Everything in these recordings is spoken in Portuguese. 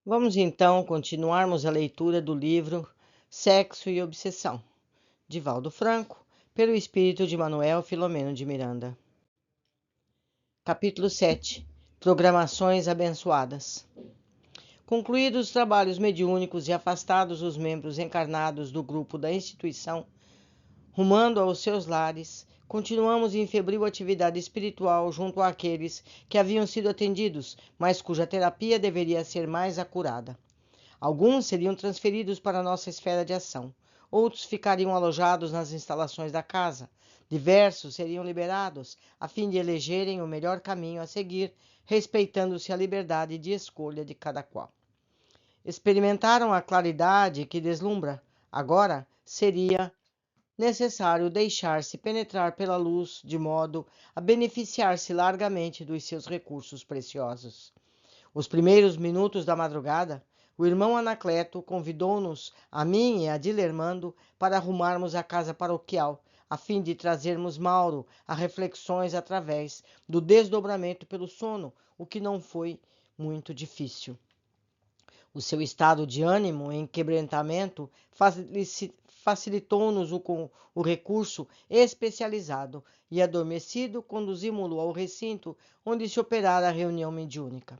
Vamos então continuarmos a leitura do livro Sexo e Obsessão, de Valdo Franco, pelo espírito de Manuel Filomeno de Miranda. Capítulo 7. Programações abençoadas. Concluídos os trabalhos mediúnicos e afastados os membros encarnados do grupo da instituição, rumando aos seus lares, continuamos em febril atividade espiritual junto àqueles que haviam sido atendidos, mas cuja terapia deveria ser mais acurada. Alguns seriam transferidos para a nossa esfera de ação, outros ficariam alojados nas instalações da casa, diversos seriam liberados a fim de elegerem o melhor caminho a seguir, respeitando-se a liberdade de escolha de cada qual. Experimentaram a claridade que deslumbra. Agora seria necessário deixar-se penetrar pela luz de modo a beneficiar-se largamente dos seus recursos preciosos. Os primeiros minutos da madrugada, o irmão Anacleto convidou-nos, a mim e a Dilermando, para arrumarmos a casa paroquial, a fim de trazermos Mauro a reflexões através do desdobramento pelo sono, o que não foi muito difícil. O seu estado de ânimo em quebrantamento facilitou-nos o recurso especializado e, adormecido, conduzimos-lo ao recinto onde se operara a reunião mediúnica.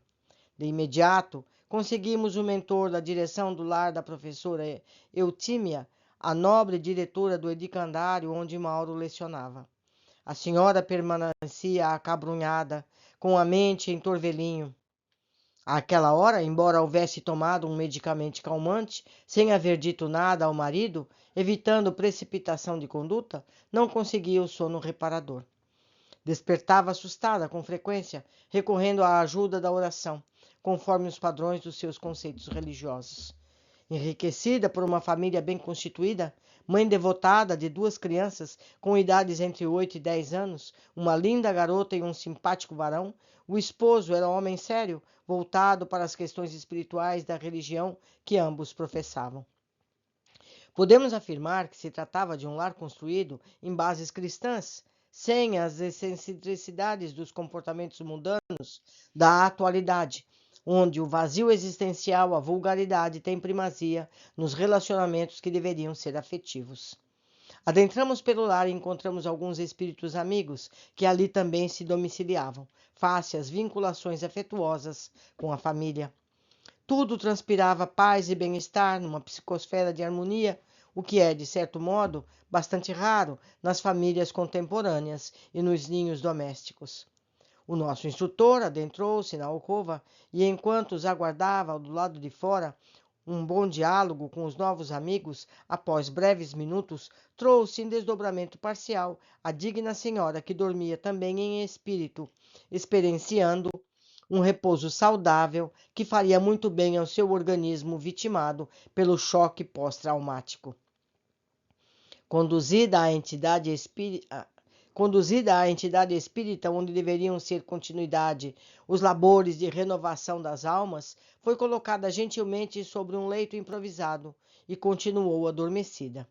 De imediato, conseguimos o mentor da direção do lar da professora Eutímia, a nobre diretora do edicandário onde Mauro lecionava. A senhora permanecia acabrunhada, com a mente em torvelinho. Àquela hora, embora houvesse tomado um medicamento calmante, sem haver dito nada ao marido, evitando precipitação de conduta, não conseguia o sono reparador. Despertava assustada com frequência, recorrendo à ajuda da oração, conforme os padrões dos seus conceitos religiosos. Enriquecida por uma família bem constituída, mãe devotada de 2 crianças com idades entre 8 e 10 anos, uma linda garota e um simpático varão, o esposo era homem sério, voltado para as questões espirituais da religião que ambos professavam. Podemos afirmar que se tratava de um lar construído em bases cristãs, sem as excentricidades dos comportamentos mundanos da atualidade, onde o vazio existencial, a vulgaridade tem primazia nos relacionamentos que deveriam ser afetivos. Adentramos pelo lar e encontramos alguns espíritos amigos que ali também se domiciliavam, face às vinculações afetuosas com a família. Tudo transpirava paz e bem-estar numa psicosfera de harmonia, o que é, de certo modo, bastante raro nas famílias contemporâneas e nos ninhos domésticos. O nosso instrutor adentrou-se na alcova e, enquanto os aguardava do lado de fora, um bom diálogo com os novos amigos, após breves minutos, trouxe em desdobramento parcial a digna senhora que dormia também em espírito, experienciando um repouso saudável que faria muito bem ao seu organismo vitimado pelo choque pós-traumático. Conduzida à entidade espírita onde deveriam ser continuidade os labores de renovação das almas, foi colocada gentilmente sobre um leito improvisado e continuou adormecida.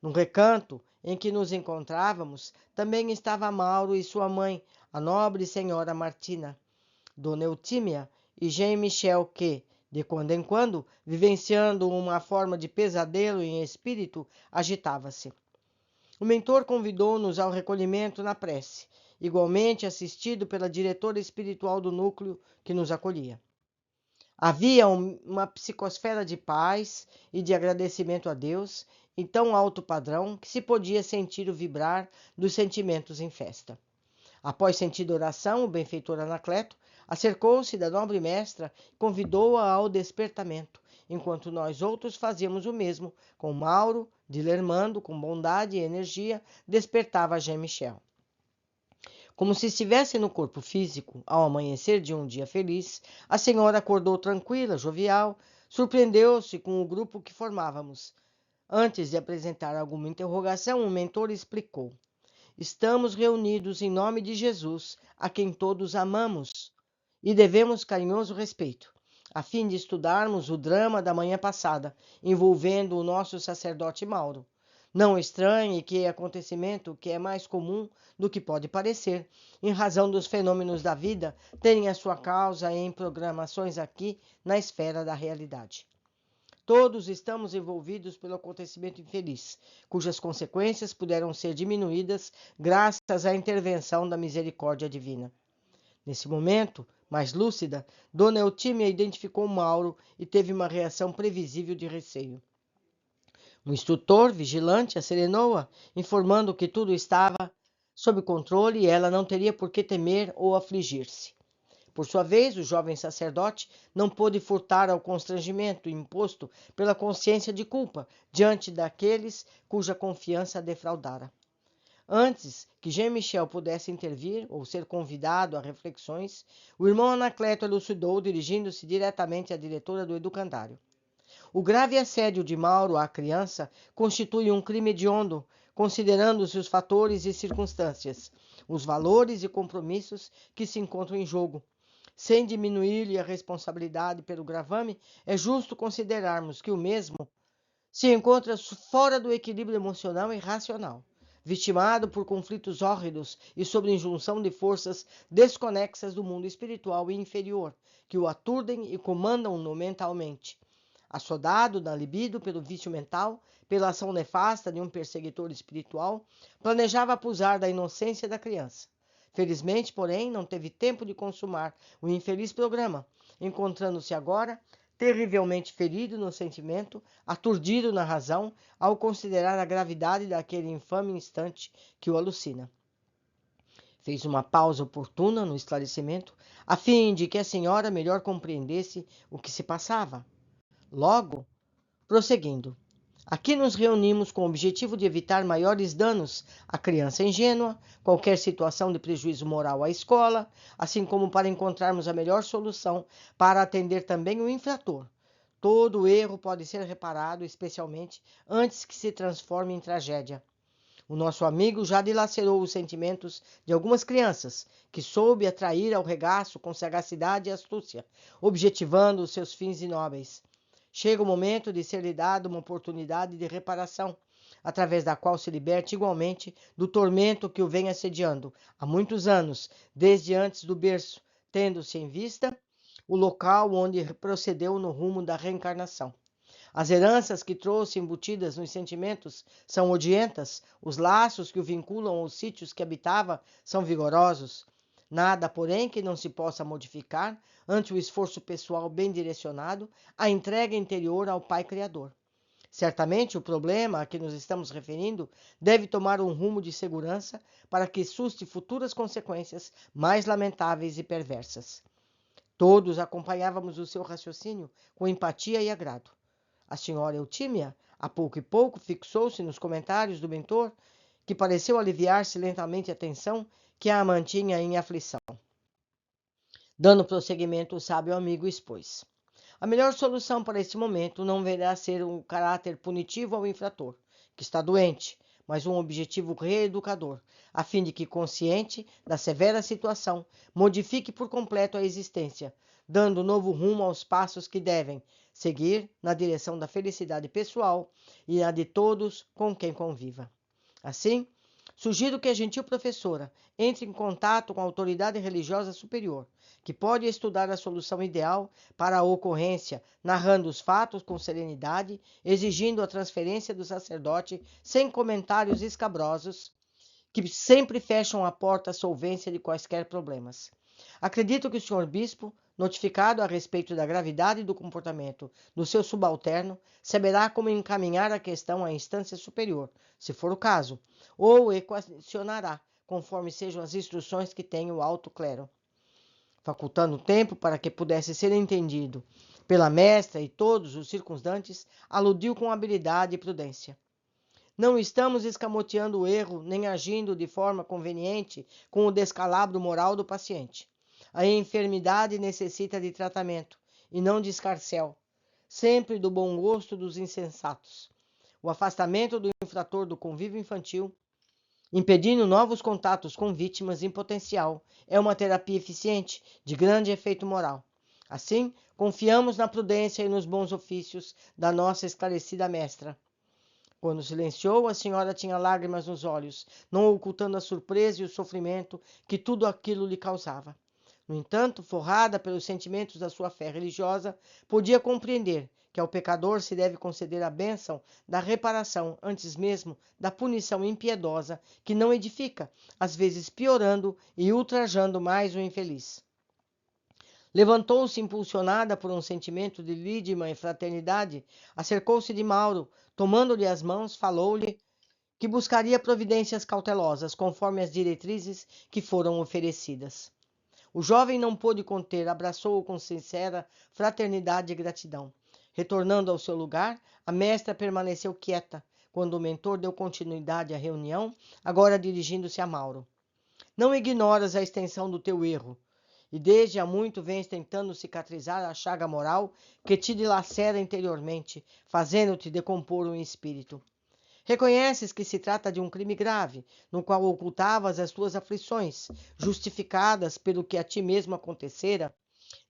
No recanto em que nos encontrávamos, também estava Mauro e sua mãe, a nobre senhora Martina, Dona Eutímia e Jean Michel que, de quando em quando, vivenciando uma forma de pesadelo em espírito, agitava-se. O mentor convidou-nos ao recolhimento na prece, igualmente assistido pela diretora espiritual do núcleo que nos acolhia. Havia uma psicosfera de paz e de agradecimento a Deus, em tão alto padrão que se podia sentir o vibrar dos sentimentos em festa. Após sentida oração, o benfeitor Anacleto acercou-se da nobre mestra e convidou-a ao despertamento, enquanto nós outros fazíamos o mesmo, com Mauro, Dilermando, com bondade e energia, despertava Jean Michel. Como se estivesse no corpo físico, ao amanhecer de um dia feliz, a senhora acordou tranquila, jovial, surpreendeu-se com o grupo que formávamos. Antes de apresentar alguma interrogação, o mentor explicou. Estamos reunidos em nome de Jesus, a quem todos amamos, e devemos carinhoso respeito, a fim de estudarmos o drama da manhã passada, envolvendo o nosso sacerdote Mauro. Não estranhe que acontecimento que é mais comum do que pode parecer, em razão dos fenômenos da vida terem a sua causa em programações aqui na esfera da realidade. Todos estamos envolvidos pelo acontecimento infeliz, cujas consequências puderam ser diminuídas graças à intervenção da misericórdia divina. Nesse momento, mais lúcida, Dona Eutímia identificou Mauro e teve uma reação previsível de receio. O instrutor, vigilante, acerenou-a, informando que tudo estava sob controle e ela não teria por que temer ou afligir-se. Por sua vez, o jovem sacerdote não pôde furtar ao constrangimento imposto pela consciência de culpa diante daqueles cuja confiança a defraudara. Antes que Jean-Michel pudesse intervir ou ser convidado a reflexões, o irmão Anacleto elucidou, dirigindo-se diretamente à diretora do educandário. O grave assédio de Mauro à criança constitui um crime hediondo, considerando-se os fatores e circunstâncias, os valores e compromissos que se encontram em jogo. Sem diminuir-lhe a responsabilidade pelo gravame, é justo considerarmos que o mesmo se encontra fora do equilíbrio emocional e racional, vitimado por conflitos hórridos e sob injunção de forças desconexas do mundo espiritual e inferior, que o aturdem e comandam-no mentalmente. Assodado na libido pelo vício mental, pela ação nefasta de um perseguidor espiritual, planejava abusar da inocência da criança. Felizmente, porém, não teve tempo de consumar o infeliz programa, encontrando-se agora terrivelmente ferido no sentimento, aturdido na razão, ao considerar a gravidade daquele infame instante que o alucina. Fez uma pausa oportuna no esclarecimento, a fim de que a senhora melhor compreendesse o que se passava. Logo, prosseguindo, aqui nos reunimos com o objetivo de evitar maiores danos à criança ingênua, qualquer situação de prejuízo moral à escola, assim como para encontrarmos a melhor solução para atender também o infrator. Todo erro pode ser reparado, especialmente antes que se transforme em tragédia. O nosso amigo já dilacerou os sentimentos de algumas crianças, que soube atrair ao regaço com sagacidade e astúcia, objetivando os seus fins inóbeis. Chega o momento de ser-lhe dada uma oportunidade de reparação, através da qual se liberte igualmente do tormento que o vem assediando há muitos anos, desde antes do berço, tendo-se em vista o local onde procedeu no rumo da reencarnação. As heranças que trouxe embutidas nos sentimentos são odientas, os laços que o vinculam aos sítios que habitava são vigorosos. Nada, porém, que não se possa modificar, ante o esforço pessoal bem direcionado, a entrega interior ao Pai Criador. Certamente o problema a que nos estamos referindo deve tomar um rumo de segurança para que suste futuras consequências mais lamentáveis e perversas. Todos acompanhávamos o seu raciocínio com empatia e agrado. A senhora Eutímia, a pouco e pouco, fixou-se nos comentários do mentor, que pareceu aliviar-se lentamente a tensão que a mantinha em aflição. Dando prosseguimento, o sábio amigo expôs. A melhor solução para este momento não verá ser um caráter punitivo ao infrator, que está doente, mas um objetivo reeducador, a fim de que, consciente da severa situação, modifique por completo a existência, dando novo rumo aos passos que devem seguir na direção da felicidade pessoal e a de todos com quem conviva. Assim, sugiro que a gentil professora entre em contato com a autoridade religiosa superior, que pode estudar a solução ideal para a ocorrência, narrando os fatos com serenidade, exigindo a transferência do sacerdote sem comentários escabrosos, que sempre fecham a porta à solvência de quaisquer problemas. Acredito que o senhor bispo, notificado a respeito da gravidade do comportamento do seu subalterno, saberá como encaminhar a questão à instância superior, se for o caso, ou equacionará, conforme sejam as instruções que tem o alto clero. Facultando tempo para que pudesse ser entendido pela mestra e todos os circunstantes, aludiu com habilidade e prudência. Não estamos escamoteando o erro, nem agindo de forma conveniente com o descalabro moral do paciente. A enfermidade necessita de tratamento, e não de escarcéu, sempre do bom gosto dos insensatos. O afastamento do infrator do convívio infantil, impedindo novos contatos com vítimas em potencial, é uma terapia eficiente, de grande efeito moral. Assim, confiamos na prudência e nos bons ofícios da nossa esclarecida mestra. Quando silenciou, a senhora tinha lágrimas nos olhos, não ocultando a surpresa e o sofrimento que tudo aquilo lhe causava. No entanto, forrada pelos sentimentos da sua fé religiosa, podia compreender que ao pecador se deve conceder a bênção da reparação antes mesmo da punição impiedosa que não edifica, às vezes piorando e ultrajando mais o infeliz. Levantou-se impulsionada por um sentimento de lídima e fraternidade, acercou-se de Mauro, tomando-lhe as mãos, falou-lhe que buscaria providências cautelosas, conforme as diretrizes que foram oferecidas. O jovem não pôde conter, abraçou-o com sincera fraternidade e gratidão. Retornando ao seu lugar, a mestra permaneceu quieta, quando o mentor deu continuidade à reunião, agora dirigindo-se a Mauro. Não ignoras a extensão do teu erro, e desde há muito vens tentando cicatrizar a chaga moral que te dilacera interiormente, fazendo-te decompor o espírito. Reconheces que se trata de um crime grave, no qual ocultavas as tuas aflições, justificadas pelo que a ti mesmo acontecera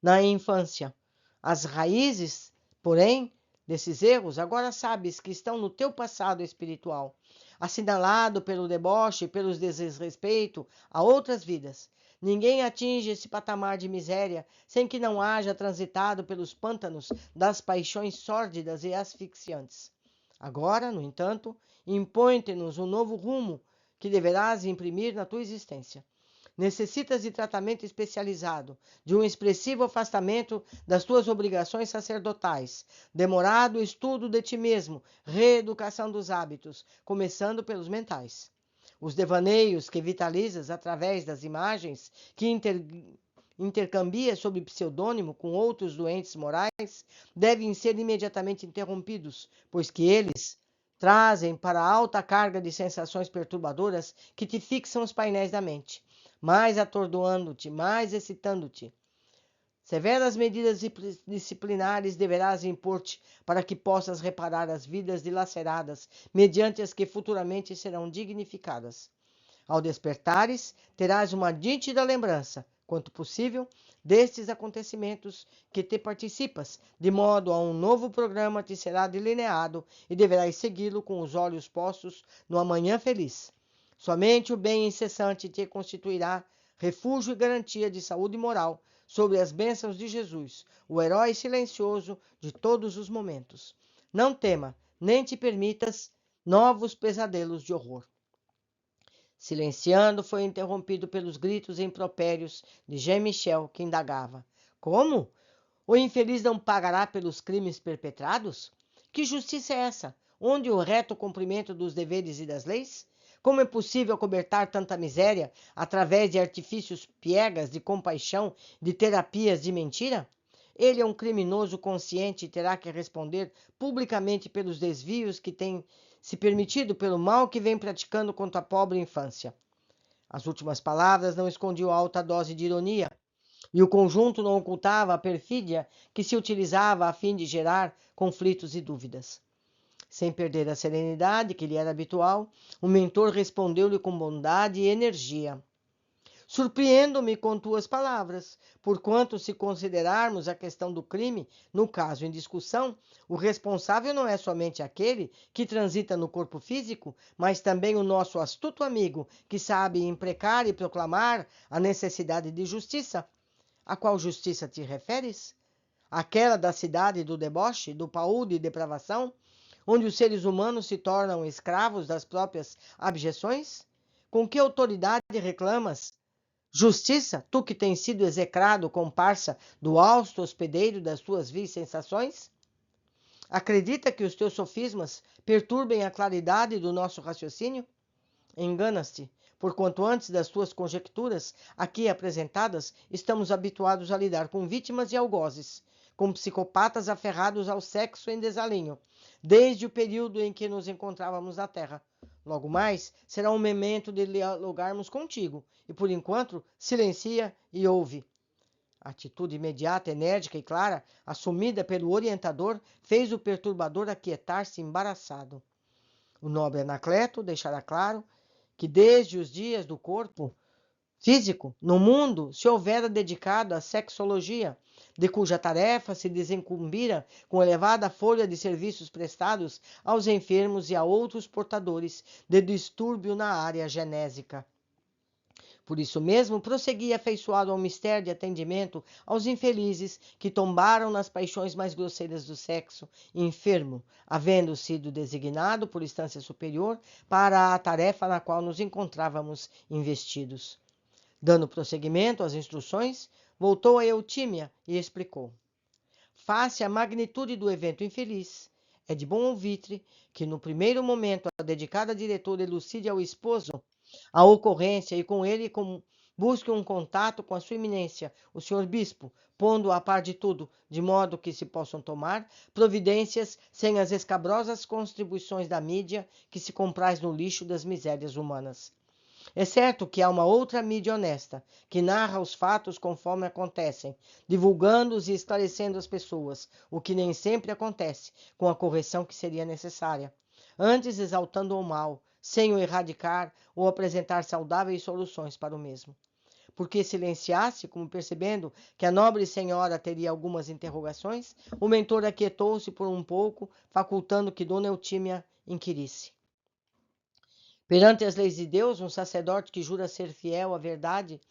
na infância. As raízes, porém, desses erros, agora sabes que estão no teu passado espiritual, assinalado pelo deboche e pelo desrespeito a outras vidas. Ninguém atinge esse patamar de miséria sem que não haja transitado pelos pântanos das paixões sórdidas e asfixiantes. Agora, no entanto, impõe-te-nos um novo rumo que deverás imprimir na tua existência. Necessitas de tratamento especializado, de um expressivo afastamento das tuas obrigações sacerdotais, demorado estudo de ti mesmo, reeducação dos hábitos, começando pelos mentais. Os devaneios que vitalizas através das imagens que intercambias sob pseudônimo com outros doentes morais devem ser imediatamente interrompidos, pois que eles trazem para a alta carga de sensações perturbadoras que te fixam os painéis da mente, mais atordoando-te, mais excitando-te. Severas medidas disciplinares deverás impor-te para que possas reparar as vidas dilaceradas, mediante as que futuramente serão dignificadas. Ao despertares, terás uma nítida lembrança, quanto possível, destes acontecimentos que te participas, de modo a um novo programa te será delineado e deverás segui-lo com os olhos postos no amanhã feliz. Somente o bem incessante te constituirá refúgio e garantia de saúde moral sobre as bênçãos de Jesus, o herói silencioso de todos os momentos. Não tema, nem te permitas novos pesadelos de horror. Silenciando, foi interrompido pelos gritos impropérios de Jean-Michel, que indagava: Como? O infeliz não pagará pelos crimes perpetrados? Que justiça é essa? Onde o reto cumprimento dos deveres e das leis? Como é possível cobertar tanta miséria através de artifícios piegas de compaixão, de terapias de mentira? Ele é um criminoso consciente e terá que responder publicamente pelos desvios que tem se permitido pelo mal que vem praticando contra a pobre infância. As últimas palavras não escondiam alta dose de ironia, e o conjunto não ocultava a perfídia que se utilizava a fim de gerar conflitos e dúvidas. Sem perder a serenidade que lhe era habitual, o mentor respondeu-lhe com bondade e energia. Surpreendo-me com tuas palavras, porquanto, se considerarmos a questão do crime, no caso em discussão, o responsável não é somente aquele que transita no corpo físico, mas também o nosso astuto amigo, que sabe imprecar e proclamar a necessidade de justiça. A qual justiça te referes? Aquela da cidade do deboche, do paúde e depravação, onde os seres humanos se tornam escravos das próprias abjeções? Com que autoridade reclamas justiça, tu que tens sido execrado comparsa do hausto hospedeiro das tuas vis sensações? Acredita que os teus sofismas perturbem a claridade do nosso raciocínio? Enganas-te, porquanto antes das tuas conjecturas, aqui apresentadas, estamos habituados a lidar com vítimas e algozes, com psicopatas aferrados ao sexo em desalinho, desde o período em que nos encontrávamos na Terra. Logo mais, será um momento de dialogarmos contigo, e por enquanto, silencia e ouve. A atitude imediata, enérgica e clara, assumida pelo orientador, fez o perturbador aquietar-se embaraçado. O nobre Anacleto deixará claro que desde os dias do corpo físico, no mundo, se houvera dedicado à sexologia, de cuja tarefa se desincumbira com elevada folha de serviços prestados aos enfermos e a outros portadores de distúrbio na área genésica. Por isso mesmo, prosseguia afeiçoado ao mistério de atendimento aos infelizes que tombaram nas paixões mais grosseiras do sexo enfermo, havendo sido designado por instância superior para a tarefa na qual nos encontrávamos investidos. Dando prosseguimento às instruções, voltou a Eutímia e explicou. Face à magnitude do evento infeliz, é de bom ouvitre que, no primeiro momento, a dedicada diretora elucide ao esposo a ocorrência e com ele busque um contato com a sua eminência, o senhor bispo, pondo a par de tudo, de modo que se possam tomar providências sem as escabrosas contribuições da mídia que se compraz no lixo das misérias humanas. É certo que há uma outra mídia honesta, que narra os fatos conforme acontecem, divulgando-os e esclarecendo as pessoas, o que nem sempre acontece, com a correção que seria necessária. Antes exaltando o mal, sem o erradicar ou apresentar saudáveis soluções para o mesmo. Porque silenciasse, como percebendo que a nobre senhora teria algumas interrogações, o mentor aquietou-se por um pouco, facultando que Dona Eutímia inquirisse. Perante as leis de Deus, um sacerdote que jura ser fiel à verdade,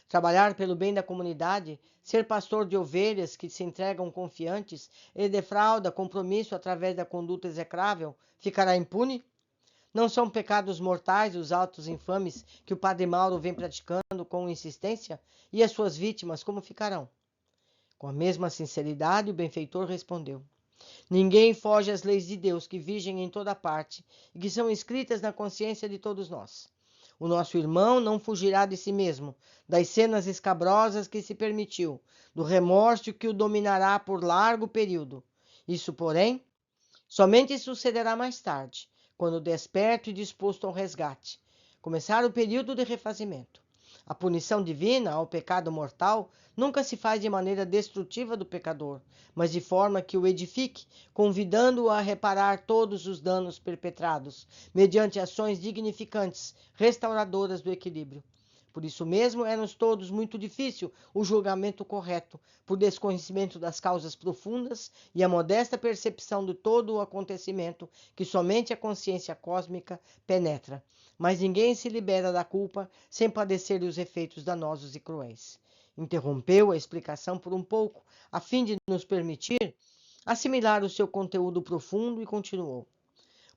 trabalhar pelo bem da comunidade, ser pastor de ovelhas que se entregam confiantes e defrauda compromisso através da conduta execrável, ficará impune? Não são pecados mortais os atos infames que o padre Mauro vem praticando com insistência? E as suas vítimas como ficarão? Com a mesma sinceridade, o benfeitor respondeu. Ninguém foge às leis de Deus que vigem em toda parte e que são escritas na consciência de todos nós. O nosso irmão não fugirá de si mesmo, das cenas escabrosas que se permitiu, do remorso que o dominará por largo período. Isso, porém, somente sucederá mais tarde, quando desperto e disposto ao resgate, começar o período de refazimento. A punição divina ao pecado mortal nunca se faz de maneira destrutiva do pecador, mas de forma que o edifique, convidando-o a reparar todos os danos perpetrados, mediante ações dignificantes, restauradoras do equilíbrio. Por isso mesmo, é-nos todos muito difícil o julgamento correto, por desconhecimento das causas profundas e a modesta percepção de todo o acontecimento que somente a consciência cósmica penetra. Mas ninguém se libera da culpa sem padecer os efeitos danosos e cruéis. Interrompeu a explicação por um pouco, a fim de nos permitir assimilar o seu conteúdo profundo e continuou.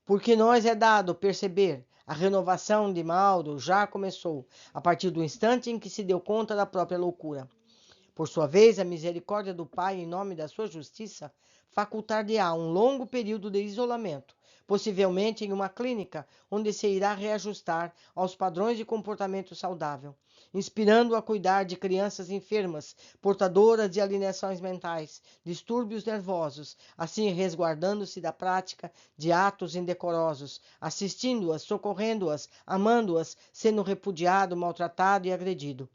Porque nós é dado perceber a renovação de Mauro já começou, a partir do instante em que se deu conta da própria loucura. Por sua vez, a misericórdia do Pai, em nome da sua justiça, facultar-lhe-á um longo período de isolamento, possivelmente em uma clínica, onde se irá reajustar aos padrões de comportamento saudável, inspirando-o a cuidar de crianças enfermas, portadoras de alienações mentais, distúrbios nervosos, assim resguardando-se da prática de atos indecorosos, assistindo-as, socorrendo-as, amando-as, sendo repudiado, maltratado e agredido.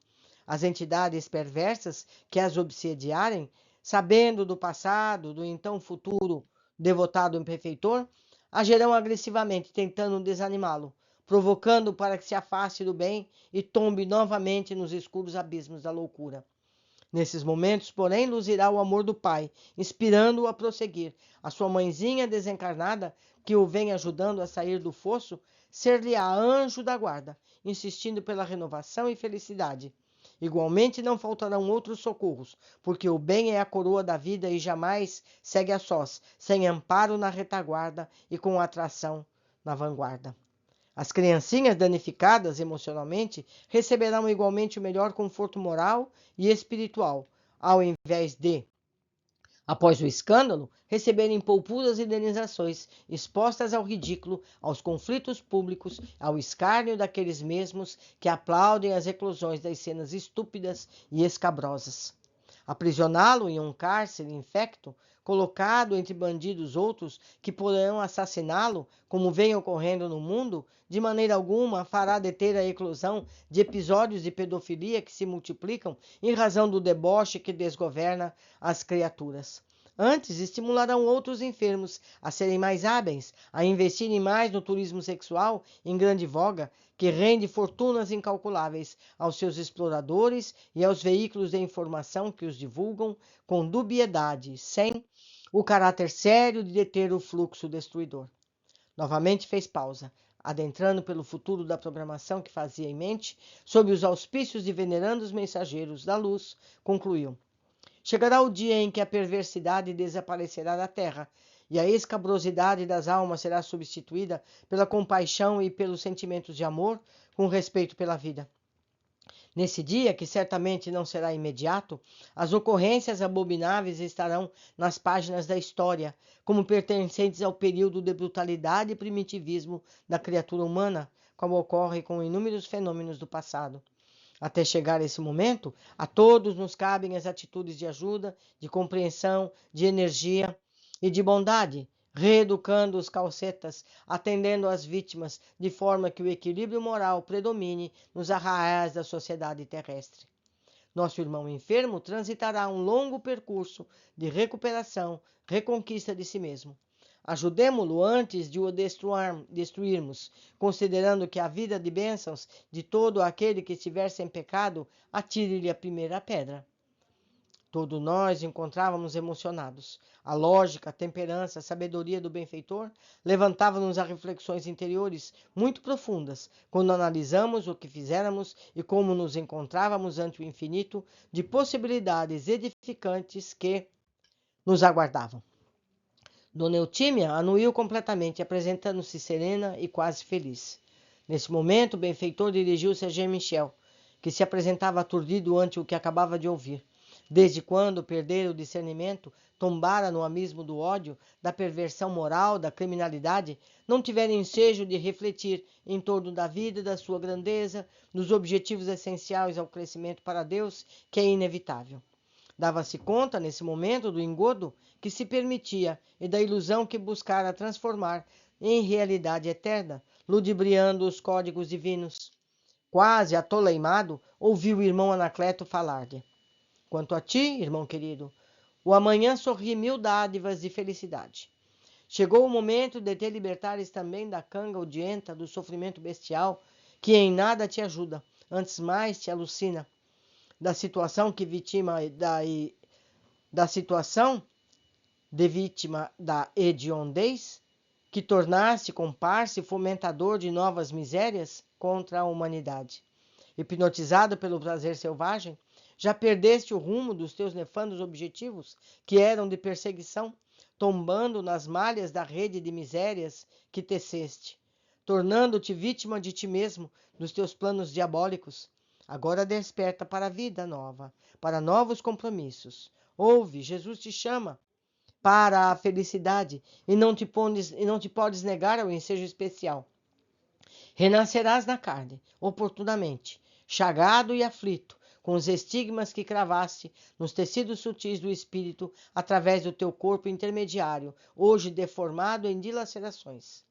As entidades perversas que as obsediarem, sabendo do passado, do então futuro devotado benfeitor, agirão agressivamente, tentando desanimá-lo, provocando para que se afaste do bem e tombe novamente nos escuros abismos da loucura. Nesses momentos, porém, luzirá o amor do Pai, inspirando-o a prosseguir. A sua mãezinha desencarnada, que o vem ajudando a sair do fosso, ser-lhe-á anjo da guarda, insistindo pela renovação e felicidade. Igualmente não faltarão outros socorros, porque o bem é a coroa da vida e jamais segue a sós, sem amparo na retaguarda e com atração na vanguarda. As criancinhas danificadas emocionalmente receberão igualmente o melhor conforto moral e espiritual, ao invés de, após o escândalo, receberem poupudas indenizações, expostas ao ridículo, aos conflitos públicos, ao escárnio daqueles mesmos que aplaudem as eclosões das cenas estúpidas e escabrosas. Aprisioná-lo em um cárcere infecto, colocado entre bandidos outros que poderão assassiná-lo, como vem ocorrendo no mundo, de maneira alguma fará deter a eclosão de episódios de pedofilia que se multiplicam em razão do deboche que desgoverna as criaturas. Antes, estimularão outros enfermos a serem mais hábeis, a investirem mais no turismo sexual em grande voga, que rende fortunas incalculáveis aos seus exploradores e aos veículos de informação que os divulgam com dubiedade, sem o caráter sério de deter o fluxo destruidor. Novamente fez pausa, adentrando pelo futuro da programação que fazia em mente, sob os auspícios de venerandos mensageiros da luz, concluiu: chegará o dia em que a perversidade desaparecerá da terra e a escabrosidade das almas será substituída pela compaixão e pelos sentimentos de amor, com respeito pela vida. Nesse dia, que certamente não será imediato, as ocorrências abomináveis estarão nas páginas da história, como pertencentes ao período de brutalidade e primitivismo da criatura humana, como ocorre com inúmeros fenômenos do passado. Até chegar esse momento, a todos nos cabem as atitudes de ajuda, de compreensão, de energia e de bondade, reeducando os calcetas, atendendo às vítimas, de forma que o equilíbrio moral predomine nos arraiais da sociedade terrestre. Nosso irmão enfermo transitará um longo percurso de recuperação, reconquista de si mesmo. Ajudemo-lo antes de o destruirmos, considerando que a vida de bênçãos de todo aquele que estiver sem pecado, atire-lhe a primeira pedra. Todos nós encontrávamos emocionados. A lógica, a temperança, a sabedoria do benfeitor levantavam-nos a reflexões interiores muito profundas, quando analisamos o que fizéramos e como nos encontrávamos ante o infinito de possibilidades edificantes que nos aguardavam. Dona Eutímia anuiu completamente, apresentando-se serena e quase feliz. Nesse momento, o benfeitor dirigiu-se a Jean-Michel, que se apresentava aturdido ante o que acabava de ouvir. Desde quando perdera o discernimento, tombara no abismo do ódio, da perversão moral, da criminalidade, não tivera ensejo de refletir em torno da vida e da sua grandeza, dos objetivos essenciais ao crescimento para Deus, que é inevitável. Dava-se conta, nesse momento, do engodo que se permitia e da ilusão que buscara transformar em realidade eterna, ludibriando os códigos divinos. Quase atoleimado, ouviu o irmão Anacleto falar-lhe: quanto a ti, irmão querido, o amanhã sorri 1000 dádivas de felicidade. Chegou o momento de te libertares também da canga odienta, do sofrimento bestial, que em nada te ajuda, antes mais te alucina. Da situação de vítima da hediondez, que tornaste comparsa e fomentador de novas misérias contra a humanidade. Hipnotizado pelo prazer selvagem, já perdeste o rumo dos teus nefandos objetivos, que eram de perseguição, tombando nas malhas da rede de misérias que teceste, tornando-te vítima de ti mesmo, dos teus planos diabólicos. Agora desperta para a vida nova, para novos compromissos. Ouve, Jesus te chama para a felicidade e não te podes negar ao ensejo especial. Renascerás na carne, oportunamente, chagado e aflito, com os estigmas que cravaste nos tecidos sutis do espírito através do teu corpo intermediário, hoje deformado em dilacerações.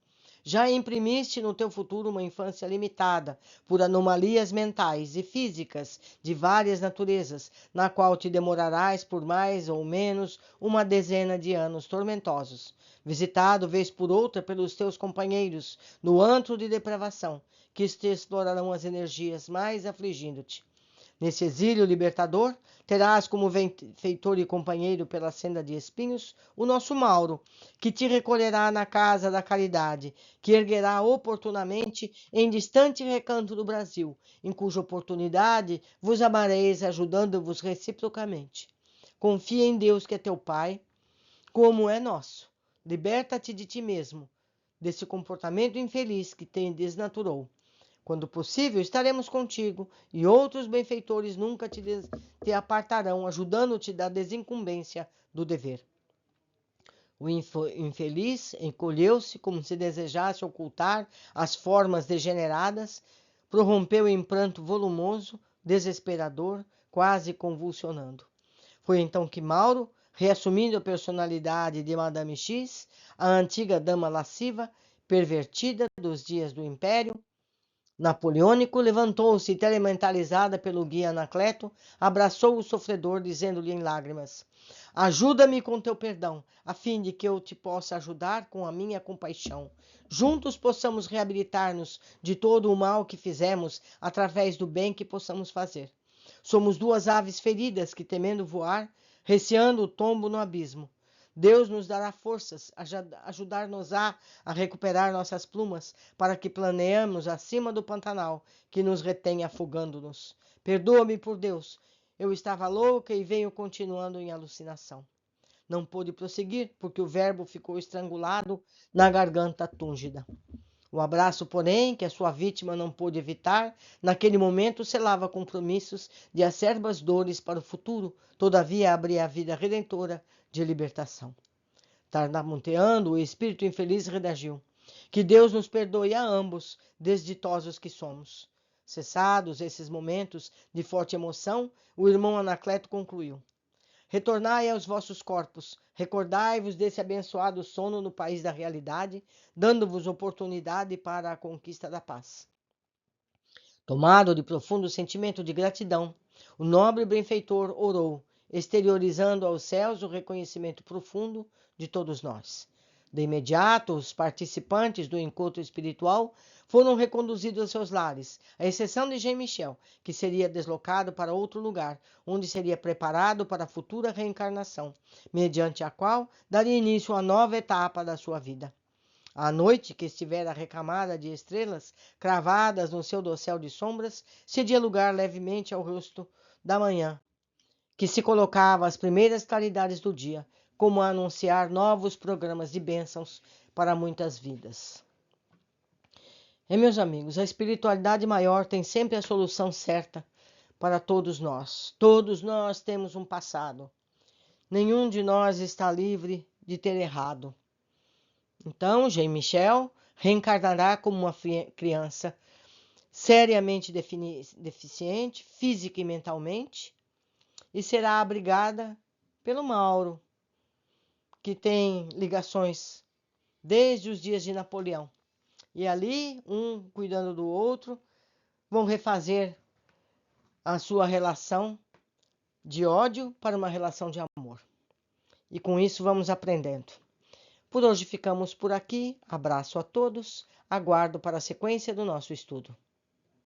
Já imprimiste no teu futuro uma infância limitada por anomalias mentais e físicas de várias naturezas, na qual te demorarás por mais ou menos uma dezena de anos tormentosos, visitado vez por outra pelos teus companheiros no antro de depravação, que te explorarão as energias mais afligindo-te. Nesse exílio libertador, terás como benfeitor e companheiro pela senda de espinhos o nosso Mauro, que te recolherá na casa da caridade, que erguerá oportunamente em distante recanto do Brasil, em cuja oportunidade vos amareis, ajudando-vos reciprocamente. Confia em Deus, que é teu Pai, como é nosso. Liberta-te de ti mesmo, desse comportamento infeliz que te desnaturou. Quando possível, estaremos contigo, e outros benfeitores nunca te apartarão, ajudando-te da desincumbência do dever. O infeliz encolheu-se como se desejasse ocultar as formas degeneradas, prorrompeu em pranto volumoso, desesperador, quase convulsionando. Foi então que Mauro, reassumindo a personalidade de Madame X, a antiga dama lasciva, pervertida dos dias do Império Napoleônico, levantou-se telementalizada pelo guia Anacleto, abraçou o sofredor, dizendo-lhe em lágrimas: Ajuda-me com teu perdão, a fim de que eu te possa ajudar com a minha compaixão. Juntos possamos reabilitar-nos de todo o mal que fizemos, através do bem que possamos fazer. Somos duas aves feridas que, temendo voar, receando o tombo no abismo. Deus nos dará forças, ajudar-nos a recuperar nossas plumas, para que planeemos acima do Pantanal, que nos retém afogando-nos. Perdoa-me, por Deus, eu estava louca e venho continuando em alucinação. Não pude prosseguir, porque o verbo ficou estrangulado na garganta túngida. O abraço, porém, que a sua vítima não pôde evitar, naquele momento selava compromissos de acerbas dores para o futuro, todavia abria a vida redentora de libertação. Tartamuteando, o espírito infeliz redagiu: que Deus nos perdoe a ambos, desditosos que somos. Cessados esses momentos de forte emoção, o irmão Anacleto concluiu: retornai aos vossos corpos, recordai-vos desse abençoado sono no país da realidade, dando-vos oportunidade para a conquista da paz. Tomado de profundo sentimento de gratidão, o nobre benfeitor orou, exteriorizando aos céus o reconhecimento profundo de todos nós. De imediato, os participantes do encontro espiritual foram reconduzidos aos seus lares, à exceção de Jean-Michel, que seria deslocado para outro lugar, onde seria preparado para a futura reencarnação, mediante a qual daria início a nova etapa da sua vida. A noite, que estivera recamada de estrelas cravadas no seu dossel de sombras, cedia lugar levemente ao rosto da manhã, que se colocava às primeiras claridades do dia, como a anunciar novos programas de bênçãos para muitas vidas. Meus amigos, a espiritualidade maior tem sempre a solução certa para todos nós. Todos nós temos um passado. Nenhum de nós está livre de ter errado. Então, Jean-Michel reencarnará como uma criança seriamente deficiente, física e mentalmente, e será abrigada pelo Mauro, que tem ligações desde os dias de Napoleão. E ali, um cuidando do outro, vão refazer a sua relação de ódio para uma relação de amor. E com isso vamos aprendendo. Por hoje ficamos por aqui. Abraço a todos. Aguardo para a sequência do nosso estudo.